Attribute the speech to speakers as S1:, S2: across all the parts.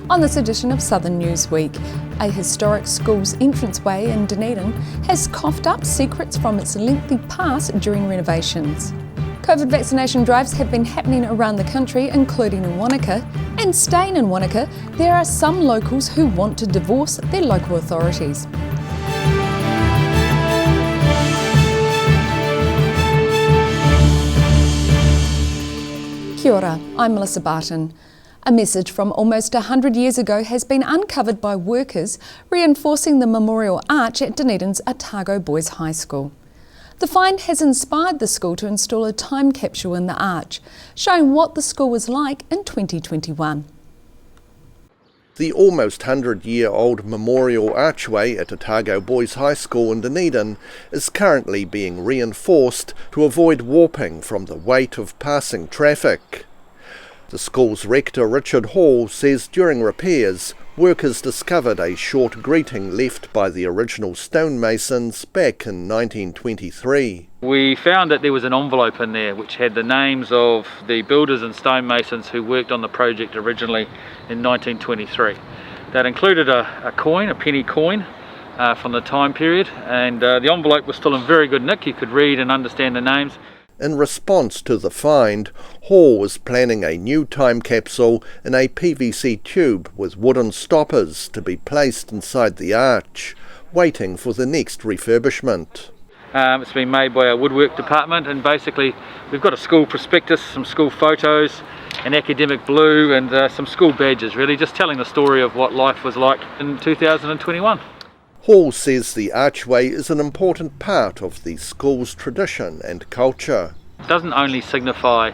S1: On this edition of Southern Newsweek, a historic school's entranceway in Dunedin has coughed up secrets from its lengthy past during renovations. COVID vaccination drives have been happening around the country, including in Wanaka. And staying in Wanaka, there are some locals who want to divorce their local authorities. Kia ora, I'm Melissa Barton. A message from almost 100 years ago has been uncovered by workers reinforcing the memorial arch at Dunedin's Otago Boys High School. The find has inspired the school to install a time capsule in the arch, showing what the school was like in 2021.
S2: The almost 100-year-old memorial archway at Otago Boys High School in Dunedin is currently being reinforced to avoid warping from the weight of passing traffic. The school's rector Richard Hall says during repairs, workers discovered a short greeting left by the original stonemasons back in 1923.
S3: We found that there was an envelope in there which had the names of the builders and stonemasons who worked on the project originally in 1923. That included a coin, a penny coin from the time period, and the envelope was still in very good nick. You could read and understand the names.
S2: In response to the find, Hall was planning a new time capsule in a PVC tube with wooden stoppers to be placed inside the arch, waiting for the next refurbishment.
S3: It's been made by our woodwork department, and basically we've got a school prospectus, some school photos, an academic blue and some school badges, really just telling the story of what life was like in 2021.
S2: Hall says the archway is an important part of the school's tradition and culture.
S3: It doesn't only signify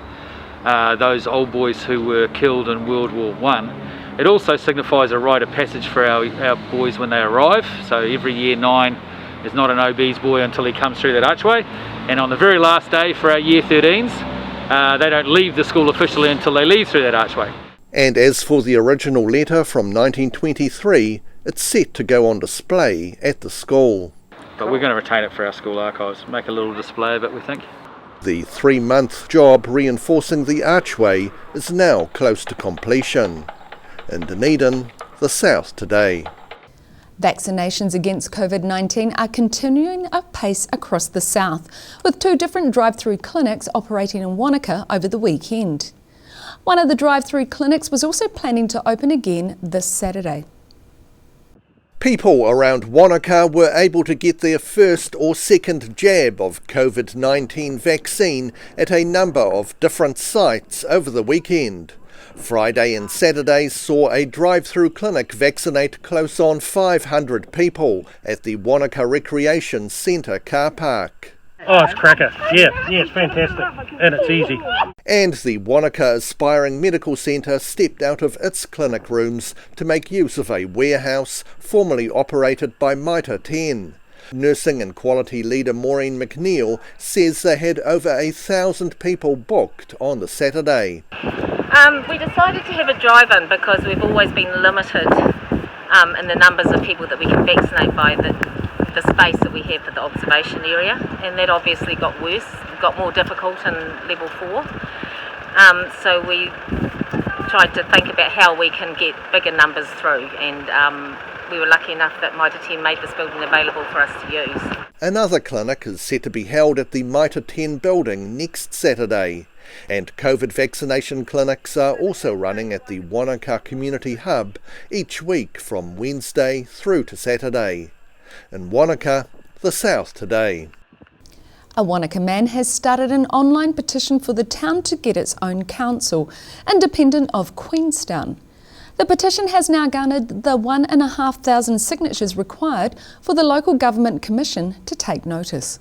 S3: those old boys who were killed in World War I, it also signifies a rite of passage for our boys when they arrive. So every year 9 is not an OB's boy until he comes through that archway, and on the very last day for our year 13s, they don't leave the school officially until they leave through that archway.
S2: And as for the original letter from 1923, it's set to go on display at the school.
S3: But we're going to retain it for our school archives, make a little display of it, we think.
S2: The 3-month job reinforcing the archway is now close to completion. In Dunedin, the South today.
S1: Vaccinations against COVID-19 are continuing apace across the South, with 2 different drive-through clinics operating in Wanaka over the weekend. One of the drive-through clinics was also planning to open again this Saturday.
S2: People around Wanaka were able to get their first or second jab of COVID-19 vaccine at a number of different sites over the weekend. Friday and Saturday saw a drive-through clinic vaccinate close on 500 people at the Wanaka Recreation Centre car park.
S4: Oh, it's cracker. Yeah, it's fantastic. And it's easy.
S2: And the Wanaka Aspiring Medical Centre stepped out of its clinic rooms to make use of a warehouse formerly operated by Mitre 10. Nursing and quality leader Maureen McNeil says they had over 1,000 people booked on the Saturday.
S5: We decided to have a drive-in because we've always been limited in the numbers of people that we can vaccinate by the space that we have for the observation area, and that obviously got worse, got more difficult in level 4. So we tried to think about how we can get bigger numbers through, and we were lucky enough that Mitre 10 made this building available for us to use.
S2: Another clinic is set to be held at the Mitre 10 building next Saturday. And COVID vaccination clinics are also running at the Wanaka Community Hub each week from Wednesday through to Saturday. In Wanaka, the South today.
S1: A Wanaka man has started an online petition for the town to get its own council, independent of Queenstown. The petition has now garnered the 1,500 signatures required for the local government commission to take notice.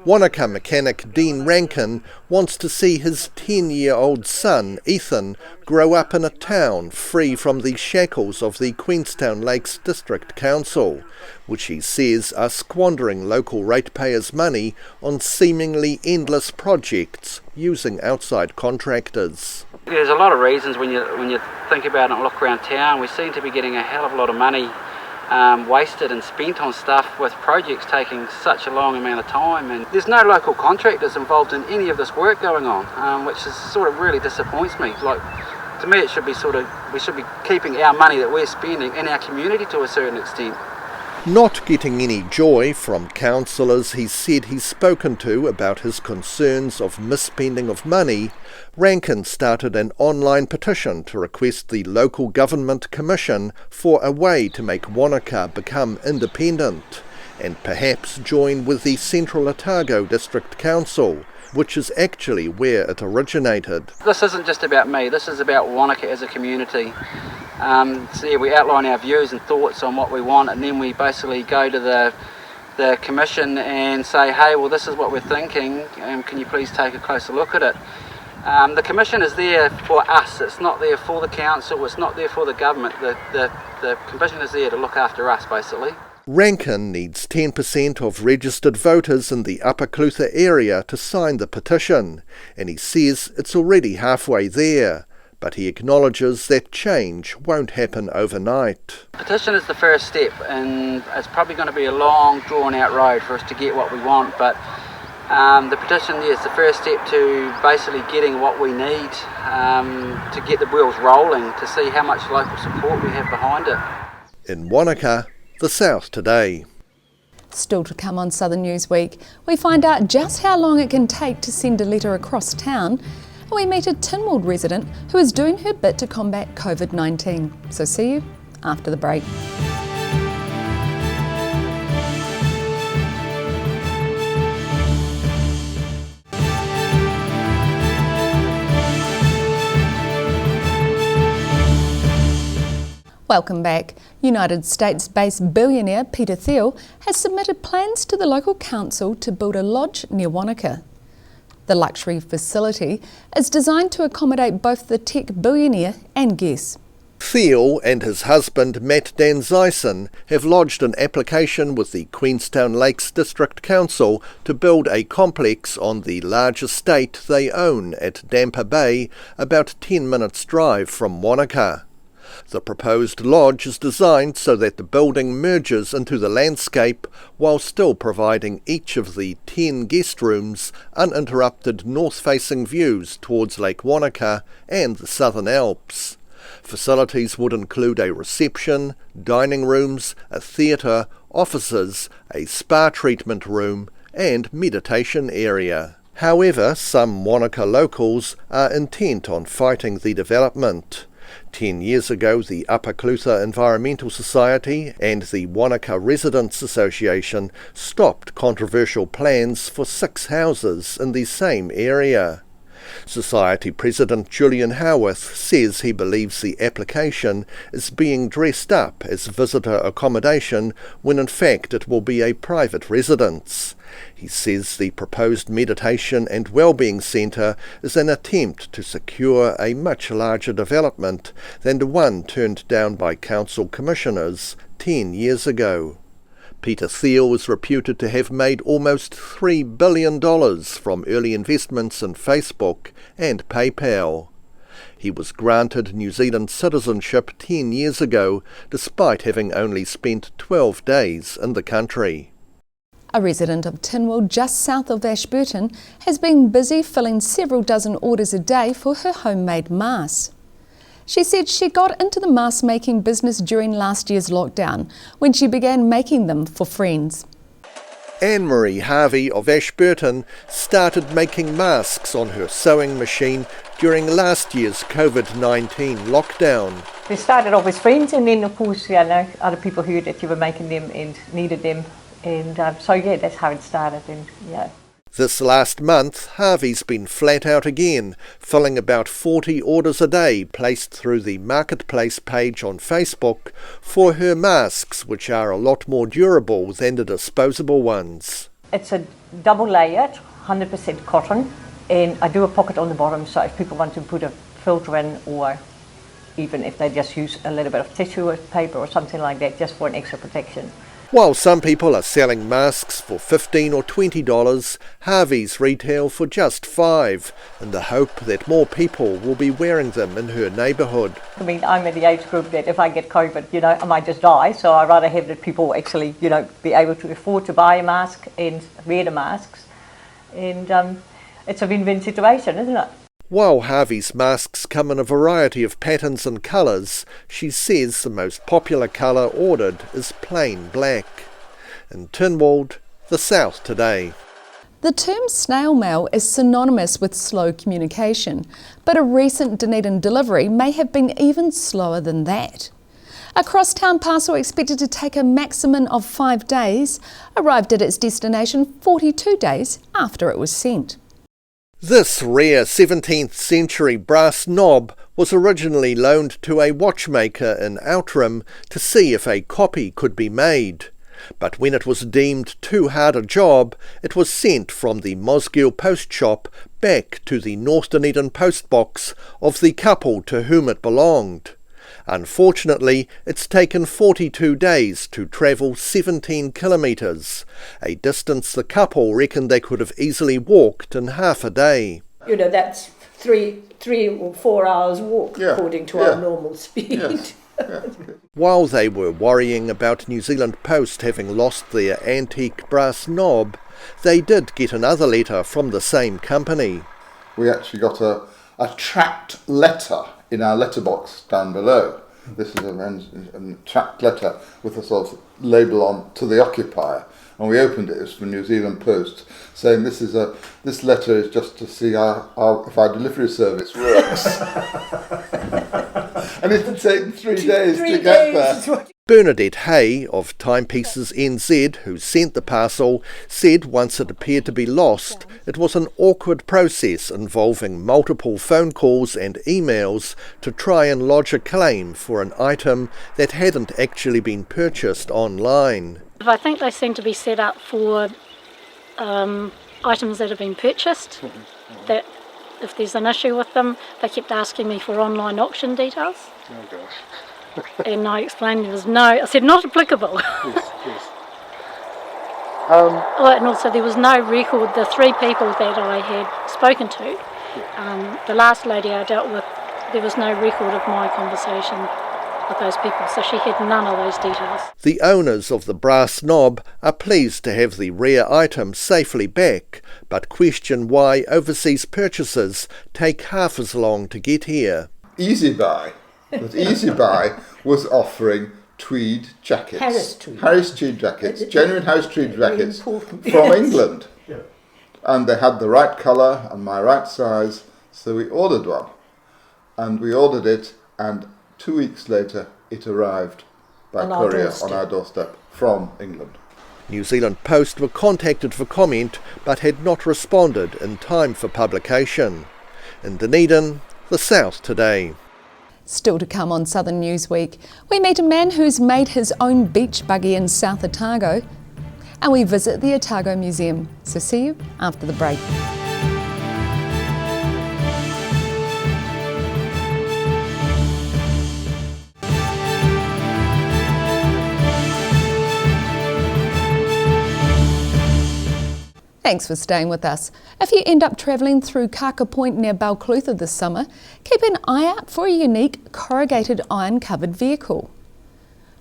S2: Wanaka mechanic Dean Rankin wants to see his 10-year-old son, Ethan, grow up in a town free from the shackles of the Queenstown Lakes District Council, which he says are squandering local ratepayers' money on seemingly endless projects using outside contractors.
S6: There's a lot of reasons when you think about it and look around town. We seem to be getting a hell of a lot of money wasted and spent on stuff with projects taking such a long amount of time, and there's no local contractors involved in any of this work going on, which is sort of really disappoints me. Like, to me it should be we should be keeping our money that we're spending in our community to a certain extent.
S2: Not getting any joy from councillors he said he's spoken to about his concerns of misspending of money, Rankin started an online petition to request the local government commission for a way to make Wanaka become independent and perhaps join with the Central Otago District Council, which is actually where it originated.
S6: This isn't just about me, this is about Wanaka as a community. So yeah, we outline our views and thoughts on what we want, and then we basically go to the commission and say, hey, well, this is what we're thinking, can you please take a closer look at it? The commission is there for us, it's not there for the council, it's not there for the government. The commission is there to look after us, basically.
S2: Rankin needs 10% of registered voters in the Upper Clutha area to sign the petition, and he says it's already halfway there. But he acknowledges that change won't happen overnight.
S6: Petition is the first step, and it's probably going to be a long, drawn-out road for us to get what we want, but the petition is the first step to basically getting what we need to get the wheels rolling, to see how much local support we have behind it.
S2: In Wanaka, the South Today.
S1: Still to come on Southern Newsweek, we find out just how long it can take to send a letter across town. We meet a Tynwald resident who is doing her bit to combat COVID-19. So see you after the break. Welcome back. United States-based billionaire Peter Thiel has submitted plans to the local council to build a lodge near Wanaka. The luxury facility is designed to accommodate both the tech billionaire and guests.
S2: Thiel and his husband Matt Danzyson have lodged an application with the Queenstown Lakes District Council to build a complex on the large estate they own at Damper Bay, about 10 minutes drive from Wanaka. The proposed lodge is designed so that the building merges into the landscape while still providing each of the 10 guest rooms uninterrupted north-facing views towards Lake Wanaka and the Southern Alps. Facilities would include a reception, dining rooms, a theatre, offices, a spa treatment room and meditation area. However, some Wanaka locals are intent on fighting the development. 10 years ago, the Upper Clutha Environmental Society and the Wanaka Residents Association stopped controversial plans for 6 houses in the same area. Society President Julian Howarth says he believes the application is being dressed up as visitor accommodation when in fact it will be a private residence. He says the proposed meditation and wellbeing centre is an attempt to secure a much larger development than the one turned down by council commissioners 10 years ago. Peter Thiel is reputed to have made almost $3 billion from early investments in Facebook and PayPal. He was granted New Zealand citizenship 10 years ago, despite having only spent 12 days in the country.
S1: A resident of Tynwald, just south of Ashburton, has been busy filling several dozen orders a day for her homemade masks. She said she got into the mask making business during last year's lockdown, when she began making them for friends.
S2: Anne-Marie Harvey of Ashburton started making masks on her sewing machine during last year's COVID-19 lockdown.
S7: We started off as friends, and then of course other people heard that you were making them and needed them, and so yeah, that's how it started. And yeah.
S2: This last month, Harvey's been flat out again, filling about 40 orders a day placed through the Marketplace page on Facebook for her masks, which are a lot more durable than the disposable ones.
S7: It's a double layered, 100% cotton, and I do a pocket on the bottom, so if people want to put a filter in, or even if they just use a little bit of tissue or paper or something like that, just for an extra protection.
S2: While some people are selling masks for $15 or $20, Harvey's retail for just $5, in the hope that more people will be wearing them in her neighbourhood.
S7: I mean, I'm in the age group that if I get COVID, I might just die, so I'd rather have that people actually, be able to afford to buy a mask and wear the masks. And it's a win-win situation, isn't it?
S2: While Harvey's masks come in a variety of patterns and colours, she says the most popular colour ordered is plain black. In Tynwald, the South Today.
S1: The term snail mail is synonymous with slow communication, but a recent Dunedin delivery may have been even slower than that. A crosstown parcel expected to take a maximum of 5 days arrived at its destination 42 days after it was sent.
S2: This rare 17th century brass knob was originally loaned to a watchmaker in Outram to see if a copy could be made. But when it was deemed too hard a job, it was sent from the Mosgiel post shop back to the North Dunedin post box of the couple to whom it belonged. Unfortunately, it's taken 42 days to travel 17 kilometres, a distance the couple reckoned they could have easily walked in half a day.
S8: You know, that's three or 4 hours walk according to our normal speed.
S2: Yes. While they were worrying about New Zealand Post having lost their antique brass knob, they did get another letter from the same company.
S9: We actually got a tracked letter in our letterbox down below. This is a tracked letter with a sort of label on to the occupier, and we opened it. It's from New Zealand Post, saying this letter is just to see if our delivery service works. And it had taken 3 days to get there.
S2: Bernadette Hay of Timepieces NZ, who sent the parcel, said once it appeared to be lost, it was an awkward process involving multiple phone calls and emails to try and lodge a claim for an item that hadn't actually been purchased online.
S10: I think they seem to be set up for items that have been purchased, that if there's an issue with them, they kept asking me for online auction details.
S9: Oh gosh.
S10: And I explained I said not applicable.
S9: Yes.
S10: And also there was no record, the 3 people that I had spoken to, the last lady I dealt with, there was no record of my conversation with those people, so she had none of those details.
S2: The owners of the brass knob are pleased to have the rare item safely back, but question why overseas purchases take half as long to get here.
S9: Easy Buy. But Easy Buy was offering tweed jackets. Harris tweed jackets, genuine house tweed jackets from England. Yeah. And they had the right colour and my right size, so we ordered one. And we ordered it, and 2 weeks later it arrived by courier on our doorstep from England.
S2: New Zealand Post were contacted for comment but had not responded in time for publication. In Dunedin, the South Today.
S1: Still to come on Southern Newsweek, we meet a man who's made his own beach buggy in South Otago, and we visit the Otago Museum. So see you after the break. Thanks for staying with us. If you end up travelling through Kaka Point near Balclutha this summer, keep an eye out for a unique corrugated iron covered vehicle.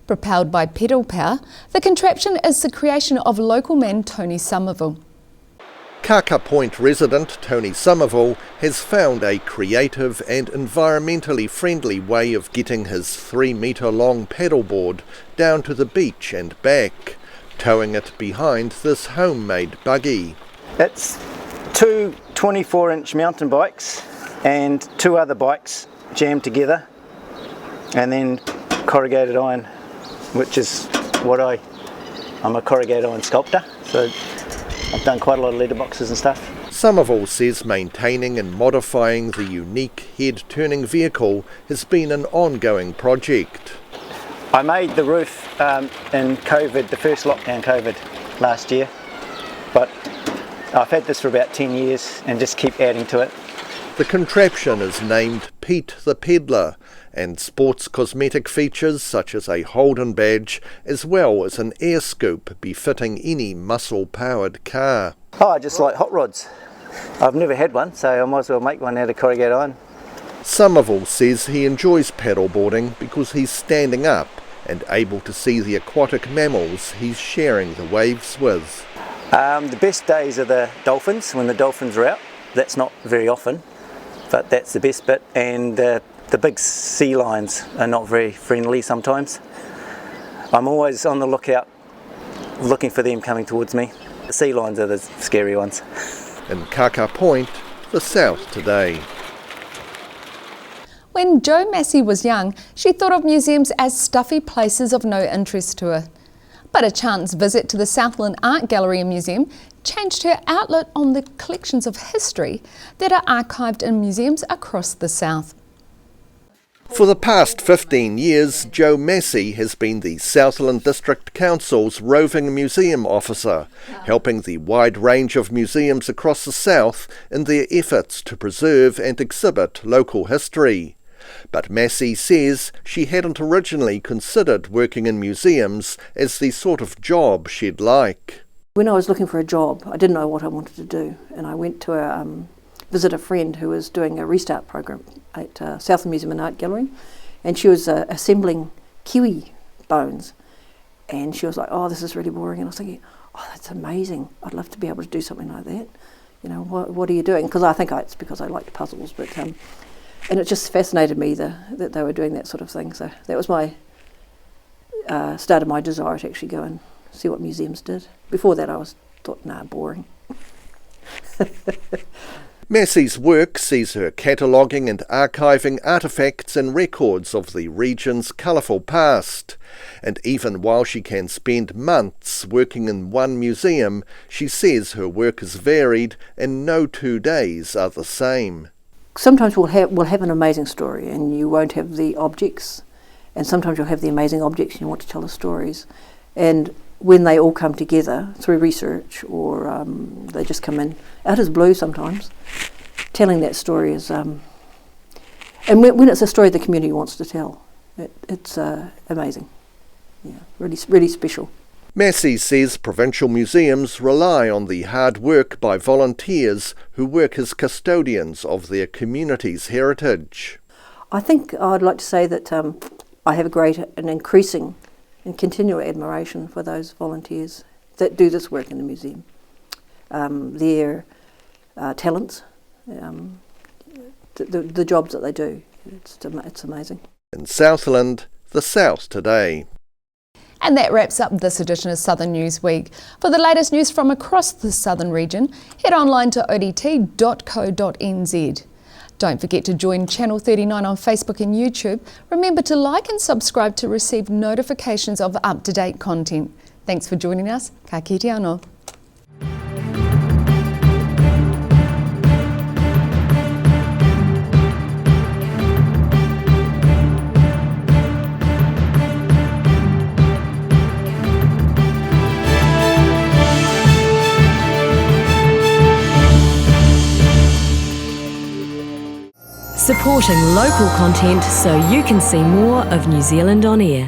S1: Propelled by pedal power, the contraption is the creation of local man Tony Somerville.
S2: Kaka Point resident Tony Somerville has found a creative and environmentally friendly way of getting his 3-metre long paddleboard down to the beach and back, towing it behind this homemade buggy.
S11: It's 2 24-inch mountain bikes and 2 other bikes jammed together, and then corrugated iron, which is what I'm a corrugated iron sculptor, so I've done quite a lot of letterboxes and stuff.
S2: Somerville says maintaining and modifying the unique head-turning vehicle has been an ongoing project.
S11: I made the roof in COVID, the first lockdown COVID last year, but I've had this for about 10 years and just keep adding to it.
S2: The contraption is named Pete the Peddler, and sports cosmetic features such as a Holden badge as well as an air scoop befitting any muscle-powered car.
S11: Oh, I just like hot rods. I've never had one, so I might as well make one out of corrugated iron.
S2: Somerville says he enjoys paddleboarding because he's standing up and able to see the aquatic mammals he's sharing the waves with.
S11: The best days are the dolphins, when the dolphins are out. That's not very often. but that's the best bit. And the big sea lions are not very friendly sometimes. I'm always on the lookout, looking for them coming towards me. The sea lions are the scary ones.
S2: In Kaka Point, the South Today.
S1: When Jo Massey was young, she thought of museums as stuffy places of no interest to her. But a chance visit to the Southland Art Gallery and Museum changed her outlook on the collections of history that are archived in museums across the South.
S2: For the past 15 years, Jo Massey has been the Southland District Council's roving museum officer, helping the wide range of museums across the South in their efforts to preserve and exhibit local history. But Massey says she hadn't originally considered working in museums as the sort of job she'd like.
S8: When I was looking for a job, I didn't know what I wanted to do, and I went to visit a friend who was doing a restart program at Southland Museum and Art Gallery, and she was assembling kiwi bones, and she was like, "Oh, this is really boring," and I was thinking, "Oh, that's amazing! I'd love to be able to do something like that." You know, what are you doing? Because I think it's because I liked puzzles, but and it just fascinated me that they were doing that sort of thing. So that was my started my desire to actually go and see what museums did. Before that, I thought, nah, boring.
S2: Massey's work sees her cataloguing and archiving artefacts and records of the region's colourful past. And even while she can spend months working in one museum, she says her work is varied and no 2 days are the same.
S8: Sometimes we'll have an amazing story and you won't have the objects, and sometimes you'll have the amazing objects and you want to tell the stories. And when they all come together through research, or they just come in out as blue sometimes, telling that story is, and when it's a story the community wants to tell, it's amazing. Yeah, really special.
S2: Massey says provincial museums rely on the hard work by volunteers who work as custodians of their community's heritage.
S8: I think I'd like to say that I have a great and increasing and continual admiration for those volunteers that do this work in the museum. Their talents, the jobs that they do, it's amazing.
S2: In Southland, the South Today.
S1: And that wraps up this edition of Southern Newsweek. For the latest news from across the Southern region, head online to odt.co.nz. Don't forget to join Channel 39 on Facebook and YouTube. Remember to like and subscribe to receive notifications of up-to-date content. Thanks for joining us. Ka kite anō.
S12: Supporting local content so you can see more of New Zealand on air.